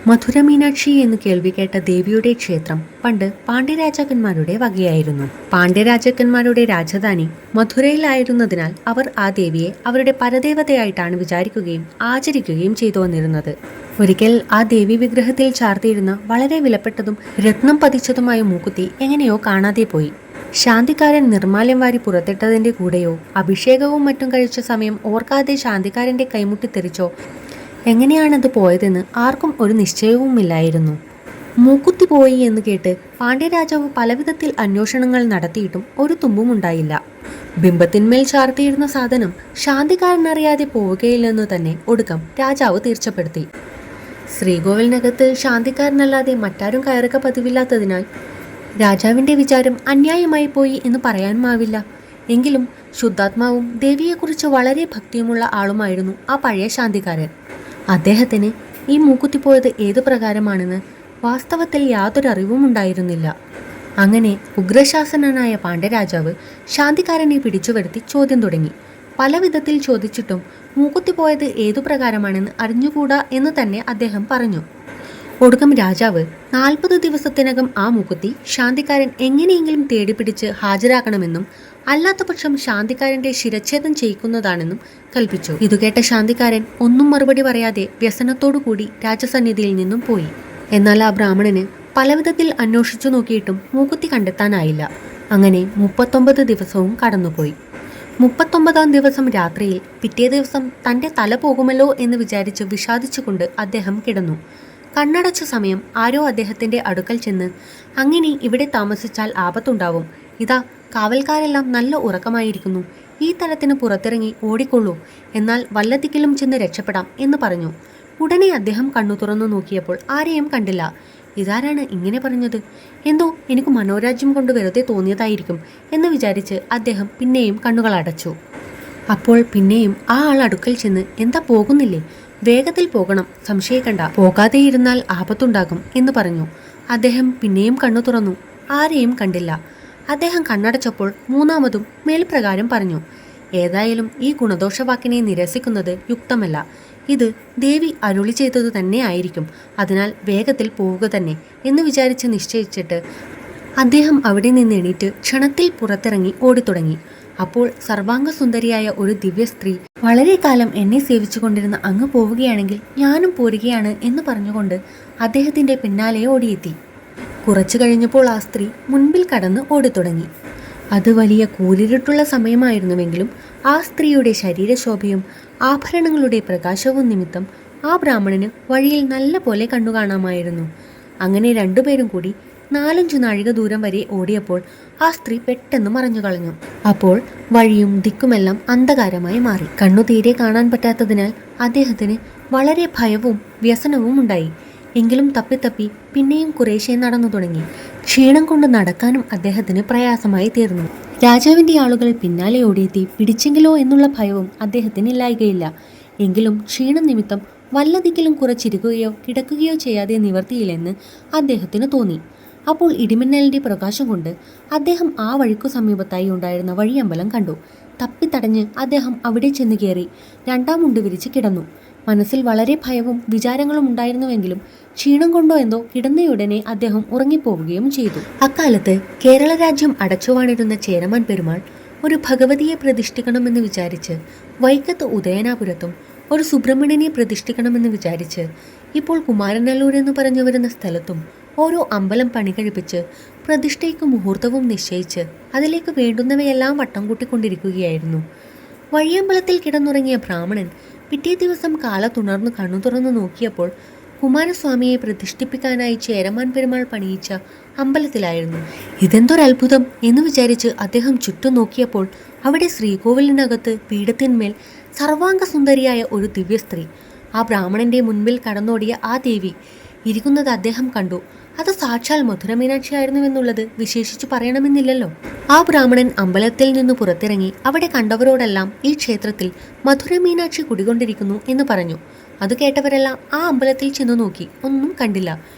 മധുര മീനാക്ഷി എന്ന് കേൾവി കേട്ട ദേവിയുടെ ക്ഷേത്രം പണ്ട് പാണ്ഡ്യരാജാക്കന്മാരുടെ വകയായിരുന്നു. പാണ്ഡ്യരാജാക്കന്മാരുടെ രാജധാനി മധുരയിലായിരുന്നതിനാൽ അവർ ആ ദേവിയെ അവരുടെ പരദേവതയായിട്ടാണ് വിചാരിക്കുകയും ആചരിക്കുകയും ചെയ്തു വന്നിരുന്നത്. ഒരിക്കൽ ആ ദേവി വിഗ്രഹത്തിൽ ചാർത്തിയിരുന്ന വളരെ വിലപ്പെട്ടതും രത്നം പതിച്ചതുമായ മൂക്കുത്തി എങ്ങനെയോ കാണാതെ പോയി. ശാന്തിക്കാരൻ നിർമ്മാല്യം വാരി പുറത്തിട്ടതിന്റെ കൂടെയോ അഭിഷേകവും മറ്റും കഴിച്ച സമയം ഓർക്കാതെ ശാന്തിക്കാരന്റെ കൈമുട്ടി തെറിച്ചോ എങ്ങനെയാണത് പോയതെന്ന് ആർക്കും ഒരു നിശ്ചയവുമില്ലായിരുന്നു. മൂക്കുത്തി പോയി എന്ന് കേട്ട് പാണ്ഡ്യരാജാവ് പലവിധത്തിൽ അന്വേഷണങ്ങൾ നടത്തിയിട്ടും ഒരു തുമ്പും ഉണ്ടായില്ല. ബിംബത്തിന്മേൽ ചാർത്തിയിരുന്ന സാധനം ശാന്തിക്കാരനറിയാതെ പോവുകയില്ലെന്ന് തന്നെ ഒടുക്കം രാജാവ് തീർച്ചപ്പെടുത്തി. ശ്രീകോവിലിനകത്ത് ശാന്തിക്കാരനല്ലാതെ മറ്റാരും കയറുക പതിവില്ലാത്തതിനാൽ രാജാവിൻ്റെ വിചാരം അന്യായമായി പോയി എന്ന് പറയാനുമാവില്ല. എങ്കിലും ശുദ്ധാത്മാവും ദേവിയെക്കുറിച്ച് വളരെ ഭക്തിയുമുള്ള ആളുമായിരുന്നു ആ പഴയ ശാന്തിക്കാരൻ. അദ്ദേഹത്തിന് ഈ മൂക്കുത്തി പോയത് ഏതു പ്രകാരമാണെന്ന് വാസ്തവത്തിൽ യാതൊരു അറിവും ഉണ്ടായിരുന്നില്ല. അങ്ങനെ ഉഗ്രശാസനനായ പാണ്ഡ്യരാജാവ് ശാന്തിക്കാരനെ പിടിച്ചുവരുത്തി ചോദ്യം തുടങ്ങി. പല വിധത്തിൽ ചോദിച്ചിട്ടും മൂക്കുത്തി പോയത് ഏതു പ്രകാരമാണെന്ന് അറിഞ്ഞുകൂടാ എന്ന് തന്നെ അദ്ദേഹം പറഞ്ഞു. ഒടുക്കം രാജാവ് 40 ദിവസത്തിനകം ആ മൂക്കുത്തി ശാന്തിക്കാരൻ എങ്ങനെയെങ്കിലും തേടിപ്പിടിച്ച് ഹാജരാക്കണമെന്നും അല്ലാത്തപക്ഷം ശാന്തിക്കാരന്റെ ശിരച്ഛേദം ചെയ്യിക്കുന്നതാണെന്നും കൽപ്പിച്ചു. ഇതുകേട്ട ശാന്തിക്കാരൻ ഒന്നും മറുപടി പറയാതെ വ്യസനത്തോടുകൂടി രാജസന്നിധിയിൽ നിന്നും പോയി. എന്നാൽ ആ ബ്രാഹ്മണന് പലവിധത്തിൽ അന്വേഷിച്ചു നോക്കിയിട്ടും മൂക്കുത്തി കണ്ടെത്താനായില്ല. അങ്ങനെ 39 ദിവസവും കടന്നുപോയി. 39ാം ദിവസം രാത്രിയിൽ പിറ്റേ ദിവസം തൻ്റെ തല പോകുമല്ലോ എന്ന് വിചാരിച്ച് വിഷാദിച്ചുകൊണ്ട് അദ്ദേഹം കിടന്നു. കണ്ണടച്ച സമയം ആരോ അദ്ദേഹത്തിൻ്റെ അടുക്കൽ ചെന്ന്, അങ്ങനെ ഇവിടെ താമസിച്ചാൽ ആപത്തുണ്ടാവും. ഇതാ കാവൽക്കാരെല്ലാം നല്ല ഉറക്കമായിരിക്കുന്നു. ഈ തലത്തിന് പുറത്തിറങ്ങി ഓടിക്കൊള്ളൂ, എന്നാൽ വല്ലതിക്കിലും ചെന്ന് രക്ഷപ്പെടാം എന്ന് പറഞ്ഞു. ഉടനെ അദ്ദേഹം കണ്ണു തുറന്നു നോക്കിയപ്പോൾ ആരെയും കണ്ടില്ല. ഇതാരാണ് ഇങ്ങനെ പറഞ്ഞത്? എന്തോ എനിക്ക് മനോരാജ്യം കൊണ്ട് വെറുതെ തോന്നിയതായിരിക്കും എന്ന് വിചാരിച്ച് അദ്ദേഹം പിന്നെയും കണ്ണുകൾ അടച്ചു. അപ്പോൾ പിന്നെയും ആ ആൾ അടുക്കൽ ചെന്ന്, എന്താ പോകുന്നില്ലേ? വേഗത്തിൽ പോകണം, സംശയിക്കണ്ട, പോകാതെ ഇരുന്നാൽ ആപത്തുണ്ടാകും എന്ന് പറഞ്ഞു. അദ്ദേഹം പിന്നെയും കണ്ണു തുറന്നു. ആരെയും കണ്ടില്ല. അദ്ദേഹം കണ്ണടച്ചപ്പോൾ മൂന്നാമതും മേൽപ്രകാരം പറഞ്ഞു, ഏതായാലും ഈ ഗുണദോഷവാക്കിനെ നിരസിക്കുന്നത് യുക്തമല്ല. ഇത് ദേവി അരുളി ചെയ്തതു തന്നെ ആയിരിക്കും. അതിനാൽ വേഗത്തിൽ പോവുക തന്നെ എന്ന് വിചാരിച്ച് നിശ്ചയിച്ചിട്ട് അദ്ദേഹം അവിടെ നിന്ന് എണീറ്റ് ക്ഷണത്തിൽ പുറത്തിറങ്ങി ഓടിത്തുടങ്ങി. അപ്പോൾ സർവാംഗസുന്ദരിയായ ഒരു ദിവ്യ സ്ത്രീ, വളരെ കാലം എന്നെ സേവിച്ചു കൊണ്ടിരുന്ന അങ്ങ് പോവുകയാണെങ്കിൽ ഞാനും പോരുകയാണ് എന്ന് പറഞ്ഞുകൊണ്ട് അദ്ദേഹത്തിൻ്റെ പിന്നാലെ ഓടിയെത്തി. കുറച്ചു കഴിഞ്ഞപ്പോൾ ആ സ്ത്രീ മുൻപിൽ കടന്ന് ഓടിത്തുടങ്ങി. അത് വലിയ കൂരിരുട്ടുള്ള സമയമായിരുന്നുവെങ്കിലും ആ സ്ത്രീയുടെ ശരീരശോഭയും ആഭരണങ്ങളുടെ പ്രകാശവും നിമിത്തം ആ ബ്രാഹ്മണന് വഴിയിൽ നല്ല പോലെ കണ്ണുകാണാമായിരുന്നു. അങ്ങനെ രണ്ടുപേരും കൂടി 4-5 നാഴിക ദൂരം വരെ ഓടിയപ്പോൾ ആ സ്ത്രീ പെട്ടെന്ന് മറഞ്ഞു കളഞ്ഞു. അപ്പോൾ വഴിയും ദിക്കുമെല്ലാം അന്ധകാരമായി മാറി. കണ്ണു തീരെ കാണാൻ പറ്റാത്തതിനാൽ അദ്ദേഹത്തിന് വളരെ ഭയവും വ്യസനവും ഉണ്ടായി. എങ്കിലും തപ്പിത്തപ്പി പിന്നെയും കുറേശ്ശെ നടന്നു തുടങ്ങി. ക്ഷീണം കൊണ്ട് നടക്കാനും അദ്ദേഹത്തിന് പ്രയാസമായി തീർന്നു. രാജാവിൻ്റെ ആളുകൾ പിന്നാലെ ഓടിയെത്തി പിടിച്ചെങ്കിലോ എന്നുള്ള ഭയവും അദ്ദേഹത്തിന് ഇല്ലായ്കയില്ല. എങ്കിലും ക്ഷീണം നിമിത്തം വല്ലതിക്കലും കുറച്ചിരിക്കുകയോ കിടക്കുകയോ ചെയ്യാതെ നിവർത്തിയില്ലെന്ന് അദ്ദേഹത്തിന് തോന്നി. അപ്പോൾ ഇടിമിന്നലിൻ്റെ പ്രകാശം കൊണ്ട് അദ്ദേഹം ആ വഴിക്കു സമീപത്തായി ഉണ്ടായിരുന്ന വഴിയമ്പലം കണ്ടു. തപ്പിത്തടഞ്ഞ് അദ്ദേഹം അവിടെ ചെന്ന് കയറി 2ാം മുണ്ട് വിരിച്ച് കിടന്നു. മനസ്സിൽ വളരെ ഭയവും വിചാരങ്ങളും ഉണ്ടായിരുന്നുവെങ്കിലും ക്ഷീണം കൊണ്ടോ എന്തോ കിടന്നയുടനെ അദ്ദേഹം ഉറങ്ങിപ്പോവുകയും ചെയ്തു. അക്കാലത്ത് കേരള രാജ്യം അടച്ചുവാണിരുന്ന ചേരമാൻ പെരുമാൾ ഒരു ഭഗവതിയെ പ്രതിഷ്ഠിക്കണമെന്ന് വിചാരിച്ച് വൈക്കത്ത് ഉദയനാപുരത്തും ഒരു സുബ്രഹ്മണ്യനെ പ്രതിഷ്ഠിക്കണമെന്ന് വിചാരിച്ച് ഇപ്പോൾ കുമാരനല്ലൂർ എന്ന് പറഞ്ഞു വരുന്ന സ്ഥലത്തും ഓരോ അമ്പലം പണി കഴിപ്പിച്ച് പ്രതിഷ്ഠയ്ക്ക് മുഹൂർത്തവും നിശ്ചയിച്ച് അതിലേക്ക് വേണ്ടുന്നവയെല്ലാം വട്ടം കൂട്ടിക്കൊണ്ടിരിക്കുകയായിരുന്നു. വഴിയമ്പലത്തിൽ കിടന്നുറങ്ങിയ ബ്രാഹ്മണൻ പിറ്റേ ദിവസം കാലത്തുണർന്ന് കണ്ണു തുറന്നു നോക്കിയപ്പോൾ കുമാരസ്വാമിയെ പ്രതിഷ്ഠിപ്പിക്കാനായി ചേരമാൻ പെരുമാൾ പണിയിച്ച അമ്പലത്തിലായിരുന്നു. ഇതെന്തൊരത്ഭുതം എന്ന് വിചാരിച്ച് അദ്ദേഹം ചുറ്റും നോക്കിയപ്പോൾ അവിടെ ശ്രീകോവിലിനകത്ത് പീഠത്തിന്മേൽ സർവാംഗസുന്ദരിയായ ഒരു ദിവ്യ സ്ത്രീ, ആ ബ്രാഹ്മണന്റെ മുൻപിൽ കടന്നോടിയ ആ ദേവി ഇരിക്കുന്നത് അദ്ദേഹം കണ്ടു. അത് സാക്ഷാൽ മധുര മീനാക്ഷി ആയിരുന്നുവെന്നുള്ളത് വിശേഷിച്ചു പറയണമെന്നില്ലല്ലോ. ആ ബ്രാഹ്മണൻ അമ്പലത്തിൽ നിന്ന് പുറത്തിറങ്ങി അവിടെ കണ്ടവരോടെല്ലാം ഈ ക്ഷേത്രത്തിൽ മധുര മീനാക്ഷി കുടികൊണ്ടിരിക്കുന്നു എന്ന് പറഞ്ഞു. അത് കേട്ടവരെല്ലാം ആ അമ്പലത്തിൽ ചെന്നു നോക്കി. ഒന്നും കണ്ടില്ല.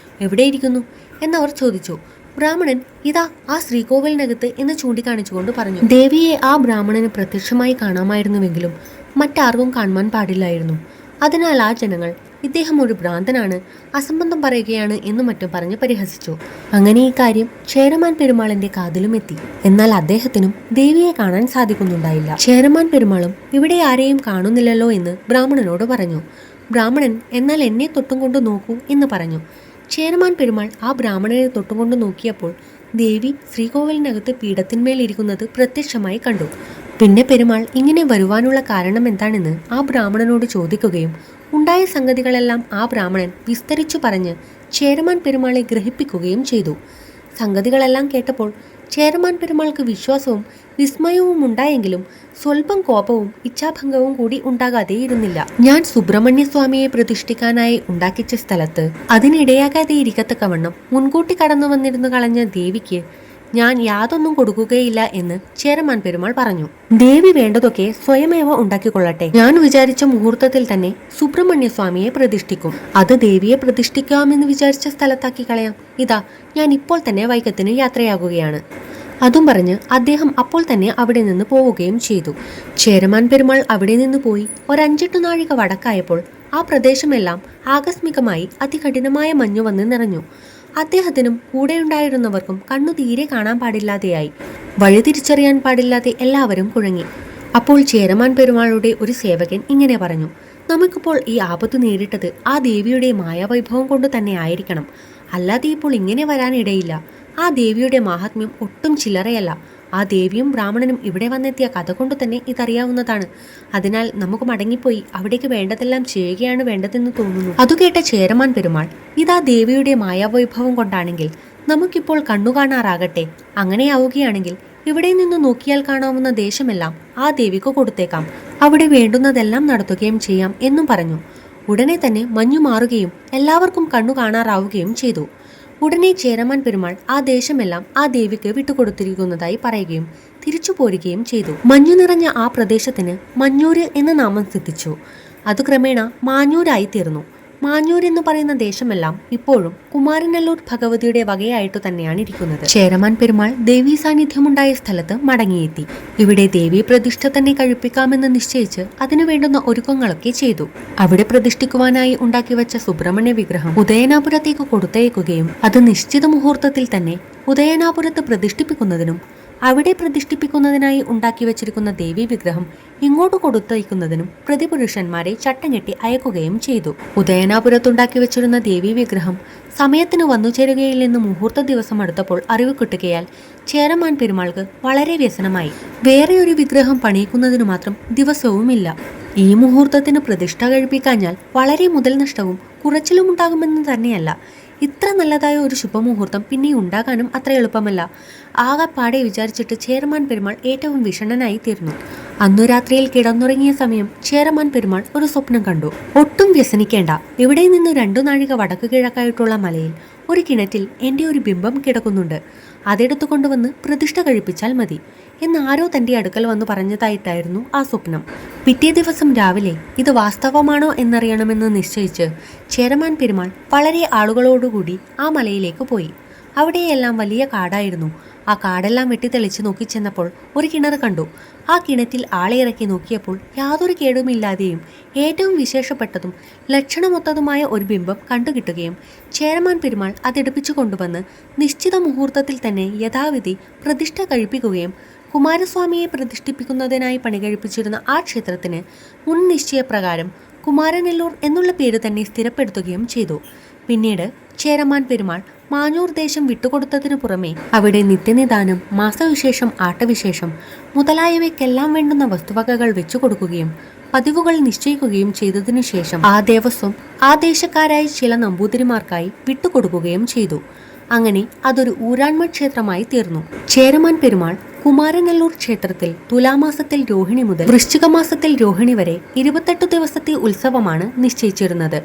എവിടെയിരിക്കുന്നു എന്നവർ ചോദിച്ചു. ബ്രാഹ്മണൻ ഇതാ ആ ശ്രീകോവിലിനകത്ത് എന്ന് ചൂണ്ടിക്കാണിച്ചുകൊണ്ട് പറഞ്ഞു. ദേവിയെ ആ ബ്രാഹ്മണന് പ്രത്യക്ഷമായി കാണാമായിരുന്നുവെങ്കിലും മറ്റാർക്കും കാണുവാൻ പാടില്ലായിരുന്നു. അതിനാൽ ആ ജനങ്ങൾ ഇദ്ദേഹം ഒരു ഭ്രാന്തനാണ്, അസംബന്ധം പറയുകയാണ് എന്നും മറ്റും പറഞ്ഞ് പരിഹസിച്ചു. അങ്ങനെ ഈ കാര്യം ചേരമാൻ പെരുമാളിന്റെ കാതിലും എത്തി. എന്നാൽ അദ്ദേഹത്തിനും ദേവിയെ കാണാൻ സാധിക്കുന്നുണ്ടായില്ല. ചേരമാൻ പെരുമാളും ഇവിടെ ആരെയും കാണുന്നില്ലല്ലോ എന്ന് ബ്രാഹ്മണനോട് പറഞ്ഞു. ബ്രാഹ്മണൻ എന്നാൽ എന്നെ തൊട്ടും കൊണ്ട് നോക്കൂ എന്ന് പറഞ്ഞു. ചേരമാൻ പെരുമാൾ ആ ബ്രാഹ്മണനെ തൊട്ടും കൊണ്ട് നോക്കിയപ്പോൾ ദേവി ശ്രീകോവിലിനകത്ത് പീഠത്തിന്മേൽ ഇരിക്കുന്നത് പ്രത്യക്ഷമായി കണ്ടു. പിന്നെ പെരുമാൾ ഇങ്ങനെ വരുവാനുള്ള കാരണം എന്താണെന്ന് ആ ബ്രാഹ്മണനോട് ചോദിക്കുകയും ഉണ്ടായ സംഗതികളെല്ലാം ആ ബ്രാഹ്മണൻ വിസ്തരിച്ചു പറഞ്ഞ് ചേരമാൻ പെരുമാളെ ഗ്രഹിപ്പിക്കുകയും ചെയ്തു. സംഗതികളെല്ലാം കേട്ടപ്പോൾ ചേരമാൻ പെരുമാൾക്ക് വിശ്വാസവും വിസ്മയവും ഉണ്ടായെങ്കിലും സ്വല്പം കോപവും ഇച്ഛാഭംഗവും കൂടി ഉണ്ടാകാതെ ഇരുന്നില്ല. ഞാൻ സുബ്രഹ്മണ്യ സ്വാമിയെ പ്രതിഷ്ഠിക്കാനായി ഉണ്ടാക്കിച്ച സ്ഥലത്ത് അതിനിടയാകാതെ ഇരിക്കത്തക്കവണ്ണം മുൻകൂട്ടി കടന്നു വന്നിരുന്നു കളഞ്ഞ ദേവിക്ക് ഞാൻ യാതൊന്നും കൊടുക്കുകയില്ല എന്ന് ചേരമാൻ പെരുമാൾ പറഞ്ഞു. ദേവി വേണ്ടതൊക്കെ സ്വയമേവ ഉണ്ടാക്കിക്കൊള്ളട്ടെ. ഞാൻ വിചാരിച്ച മുഹൂർത്തത്തിൽ തന്നെ സുബ്രഹ്മണ്യ സ്വാമിയെ പ്രതിഷ്ഠിക്കും. അത് ദേവിയെ പ്രതിഷ്ഠിക്കാമെന്ന് വിചാരിച്ച സ്ഥലത്താക്കി കളയാം. ഇതാ ഞാൻ ഇപ്പോൾ തന്നെ വൈക്കത്തിന് യാത്രയാകുകയാണ്. അതും പറഞ്ഞ് അദ്ദേഹം അപ്പോൾ തന്നെ അവിടെ നിന്ന് പോവുകയും ചെയ്തു. ചേരമാൻ പെരുമാൾ അവിടെ നിന്ന് പോയി 5-8 നാഴിക വടക്കായപ്പോൾ ആ പ്രദേശമെല്ലാം ആകസ്മികമായി അതികഠിനമായ മഞ്ഞു വന്ന് നിറഞ്ഞു. അദ്ദേഹത്തിനും കൂടെയുണ്ടായിരുന്നവർക്കും കണ്ണു തീരെ കാണാൻ പാടില്ലാതെയായി. വഴി തിരിച്ചറിയാൻ പാടില്ലാതെ എല്ലാവരും കുഴങ്ങി. അപ്പോൾ ചേരമാൻ പെരുമാളുടെ ഒരു സേവകൻ ഇങ്ങനെ പറഞ്ഞു: നമുക്കിപ്പോൾ ഈ ആപത്ത് നേരിട്ടത് ആ ദേവിയുടെ മായാവൈഭവം കൊണ്ട് തന്നെ ആയിരിക്കണം. അല്ലാതെ ഇപ്പോൾ ഇങ്ങനെ വരാനിടയില്ല. ആ ദേവിയുടെ മാഹാത്മ്യം ഒട്ടും ചില്ലറയല്ല. ആ ദേവിയും ബ്രാഹ്മണനും ഇവിടെ വന്നെത്തിയ കഥ കൊണ്ട് തന്നെ ഇതറിയാവുന്നതാണ്. അതിനാൽ നമുക്ക് മടങ്ങിപ്പോയി അവിടേക്ക് വേണ്ടതെല്ലാം ചെയ്യുകയാണ് വേണ്ടതെന്ന് തോന്നുന്നു. അതുകേട്ട ചേരമാൻ പെരുമാൾ, ഇതാ ദേവിയുടെ മായാവൈഭവം കൊണ്ടാണെങ്കിൽ നമുക്കിപ്പോൾ കണ്ണുകാണാറാകട്ടെ. അങ്ങനെയാവുകയാണെങ്കിൽ ഇവിടെ നിന്ന് നോക്കിയാൽ കാണാവുന്ന ദേശമെല്ലാം ആ ദേവിക്ക് കൊടുത്തേക്കാം. അവിടെ വേണ്ടുന്നതെല്ലാം നടത്തുകയും ചെയ്യാം എന്നും പറഞ്ഞു. ഉടനെ തന്നെ മഞ്ഞു മാറുകയും എല്ലാവർക്കും കണ്ണു കാണാറാവുകയും ചെയ്തു. ഉടനെ ചേരമാൻ പെരുമാൾ ആ ദേശമെല്ലാം ആ ദേവിക്ക് വിട്ടുകൊടുത്തിരിക്കുന്നതായി പറയുകയും തിരിച്ചു പോരുകയും ചെയ്തു. മഞ്ഞു നിറഞ്ഞ ആ പ്രദേശത്തിന് മഞ്ഞൂര് എന്ന നാമം സിദ്ധിച്ചു. അത് ക്രമേണ മാഞ്ഞൂരായി തീർന്നു. മാഞ്ഞൂർ എന്ന് പറയുന്ന ദേശമെല്ലാം ഇപ്പോഴും കുമാരനല്ലൂർ ഭഗവതിയുടെ വകയായിട്ടു തന്നെയാണ് ഇരിക്കുന്നത്. ചേരമാൻ പെരുമാൾ ദേവീ സാന്നിധ്യമുണ്ടായ സ്ഥലത്ത് മടങ്ങിയെത്തി. ഇവിടെ ദേവീ പ്രതിഷ്ഠ തന്നെ കഴിപ്പിക്കാമെന്ന് നിശ്ചയിച്ച് അതിനു വേണ്ടുന്ന ഒരുക്കങ്ങളൊക്കെ ചെയ്തു. അവിടെ പ്രതിഷ്ഠിക്കുവാനായി ഉണ്ടാക്കി വെച്ച സുബ്രഹ്മണ്യ വിഗ്രഹം ഉദയനാപുരത്തേക്ക് കൊടുത്തയക്കുകയും അത് നിശ്ചിത മുഹൂർത്തത്തിൽ തന്നെ ഉദയനാപുരത്ത് പ്രതിഷ്ഠിപ്പിക്കുന്നതിനും അവിടെ പ്രതിഷ്ഠിപ്പിക്കുന്നതിനായി ഉണ്ടാക്കി വെച്ചിരിക്കുന്ന ദേവീ വിഗ്രഹം ഇങ്ങോട്ട് കൊടുത്തയക്കുന്നതിനും പ്രതിപുരുഷന്മാരെ ചട്ടം കെട്ടി അയക്കുകയും ചെയ്തു. ഉദയനാപുരത്തുണ്ടാക്കി വെച്ചിരുന്ന ദേവീ വിഗ്രഹം സമയത്തിന് വന്നു ചേരുകയില്ലെന്ന് മുഹൂർത്ത ദിവസം അടുത്തപ്പോൾ അറിവ് കിട്ടുകയാൽ ചേരമാൻ പെരുമാൾക്ക് വളരെ വ്യസനമായി. വേറെ ഒരു വിഗ്രഹം പണിയിക്കുന്നതിന് മാത്രം ദിവസവുമില്ല. ഈ മുഹൂർത്തത്തിന് പ്രതിഷ്ഠ കഴിപ്പിക്കാഞ്ഞാൽ വളരെ മുതൽ നഷ്ടവും കുറച്ചിലും ഉണ്ടാകുമെന്ന് തന്നെയല്ല, ഇത്ര നല്ലതായ ഒരു ശുഭമുഹൂർത്തം പിന്നെ ഉണ്ടാകാനും അത്ര എളുപ്പമല്ല. ആകെപ്പാടെ വിചാരിച്ചിട്ട് ചേരമാൻ പെരുമാൾ ഏറ്റവും വിഷണ്ണനായി തീർന്നു. അന്നു രാത്രിയിൽ കിടന്നുറങ്ങിയ സമയം ചേരമാൻ പെരുമാൾ ഒരു സ്വപ്നം കണ്ടു. ഒട്ടും വ്യസനിക്കേണ്ട, ഇവിടെ നിന്ന് 2 നാഴിക വടക്ക് കിഴക്കായിട്ടുള്ള മലയിൽ ഒരു കിണറ്റിൽ എൻ്റെ ഒരു ബിംബം കിടക്കുന്നുണ്ട്. അതെടുത്തു കൊണ്ടുവന്ന് പ്രതിഷ്ഠ കഴിപ്പിച്ചാൽ മതി എന്നാരോ തൻ്റെ അടുക്കൽ വന്ന് പറഞ്ഞതായിട്ടായിരുന്നു ആ സ്വപ്നം. പിറ്റേ ദിവസം രാവിലെ ഇത് വാസ്തവമാണോ എന്നറിയണമെന്ന് നിശ്ചയിച്ച് ചേരമാൻ പെരുമാൾ വളരെ ആളുകളോടുകൂടി ആ മലയിലേക്ക് പോയി. അവിടെയെല്ലാം വലിയ കാടായിരുന്നു. ആ കാടെല്ലാം വെട്ടിത്തെളിച്ച് നോക്കിച്ചെന്നപ്പോൾ ഒരു കിണർ കണ്ടു. ആ കിണറ്റിൽ ആളെ ഇറക്കി നോക്കിയപ്പോൾ യാതൊരു കേടുമില്ലാതെയും ഏറ്റവും വിശേഷപ്പെട്ടതും ലക്ഷണമൊത്തതുമായ ഒരു ബിംബം കണ്ടുകിട്ടുകയും ചേരമാൻ പെരുമാൾ അതെടുപ്പിച്ചു കൊണ്ടുവന്ന് നിശ്ചിത മുഹൂർത്തത്തിൽ തന്നെ യഥാവിധി പ്രതിഷ്ഠ കഴിപ്പിക്കുകയും കുമാരസ്വാമിയെ പ്രതിഷ്ഠിപ്പിക്കുന്നതിനായി പണി കഴിപ്പിച്ചിരുന്ന ആ ക്ഷേത്രത്തിന് മുൻ നിശ്ചയപ്രകാരം കുമാരനെല്ലൂർ എന്നുള്ള പേര് തന്നെ സ്ഥിരപ്പെടുത്തുകയും ചെയ്തു. പിന്നീട് ചേരമാൻ പെരുമാൾ മാഞ്ഞൂർ ദേശം വിട്ടുകൊടുത്തതിനു പുറമെ അവിടെ നിത്യനിദാനം, മാസവിശേഷം, ആട്ടവിശേഷം മുതലായവയ്ക്കെല്ലാം വേണ്ടുന്ന വസ്തുവകകൾ വെച്ചു കൊടുക്കുകയും പതിവുകൾ നിശ്ചയിക്കുകയും ചെയ്തതിനു ശേഷം ആ ദേവസ്വം ആ ദേശക്കാരായ ചില നമ്പൂതിരിമാർക്കായി വിട്ടുകൊടുക്കുകയും ചെയ്തു. അങ്ങനെ അതൊരു ഊരാൺമ ക്ഷേത്രമായി തീർന്നു. ചേരമാൻ പെരുമാൾ കുമാരനെല്ലൂർ ക്ഷേത്രത്തിൽ തുലാമാസത്തിൽ രോഹിണി മുതൽ വൃശ്ചിക മാസത്തിൽ രോഹിണി വരെ 28 ദിവസത്തെ ഉത്സവമാണ് നിശ്ചയിച്ചിരുന്നത്.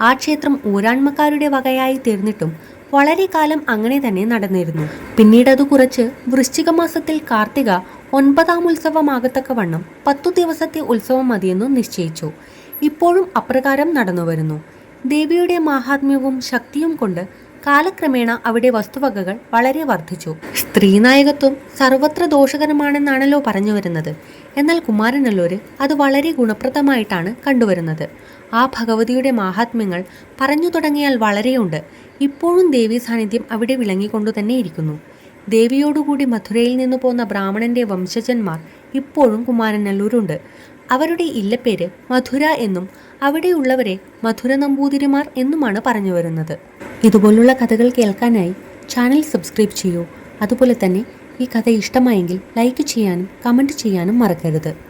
ആ ക്ഷേത്രം ഊരാൺമക്കാരുടെ വകയായി തീർന്നിട്ടും വളരെ കാലം അങ്ങനെ തന്നെ നടന്നിരുന്നു. പിന്നീട് അത് കുറച്ച് വൃശ്ചിക മാസത്തിൽ കാർത്തിക 9ാം ഉത്സവമാകത്തക്കവണ്ണം 10 ദിവസത്തെ ഉത്സവം മതിയെന്നു നിശ്ചയിച്ചു. ഇപ്പോഴും അപ്രകാരം നടന്നുവരുന്നു. ദേവിയുടെ മാഹാത്മ്യവും ശക്തിയും കൊണ്ട് കാലക്രമേണ അവിടെ വസ്തുവകകൾ വളരെ വർദ്ധിച്ചു. സ്ത്രീനായകത്വം സർവത്ര ദോഷകരമാണെന്നാണല്ലോ പറഞ്ഞു വരുന്നത്. എന്നാൽ കുമാരനെല്ലൂര് അത് വളരെ ഗുണപ്രദമായിട്ടാണ് കണ്ടുവരുന്നത്. ആ ഭഗവതിയുടെ മാഹാത്മ്യങ്ങൾ പറഞ്ഞു തുടങ്ങിയാൽ വളരെയുണ്ട്. ഇപ്പോഴും ദേവീ സാന്നിധ്യം അവിടെ വിളങ്ങിക്കൊണ്ടു തന്നെ ഇരിക്കുന്നു. ദേവിയോടുകൂടി മധുരയിൽ നിന്ന് പോന്ന ബ്രാഹ്മണന്റെ വംശജന്മാർ ഇപ്പോഴും കുമാരനല്ലൂരുണ്ട്. അവരുടെ ഇല്ലപ്പേര് മധുര എന്നും അവിടെയുള്ളവരെ മധുര നമ്പൂതിരിമാർ എന്നുമാണ് പറഞ്ഞു വരുന്നത്. ഇതുപോലുള്ള കഥകൾ കേൾക്കാനായി ചാനൽ സബ്സ്ക്രൈബ് ചെയ്യൂ. അതുപോലെ തന്നെ ഈ കഥ ഇഷ്ടമായെങ്കിൽ ലൈക്ക് ചെയ്യാനും കമൻറ്റ് ചെയ്യാനും മറക്കരുത്.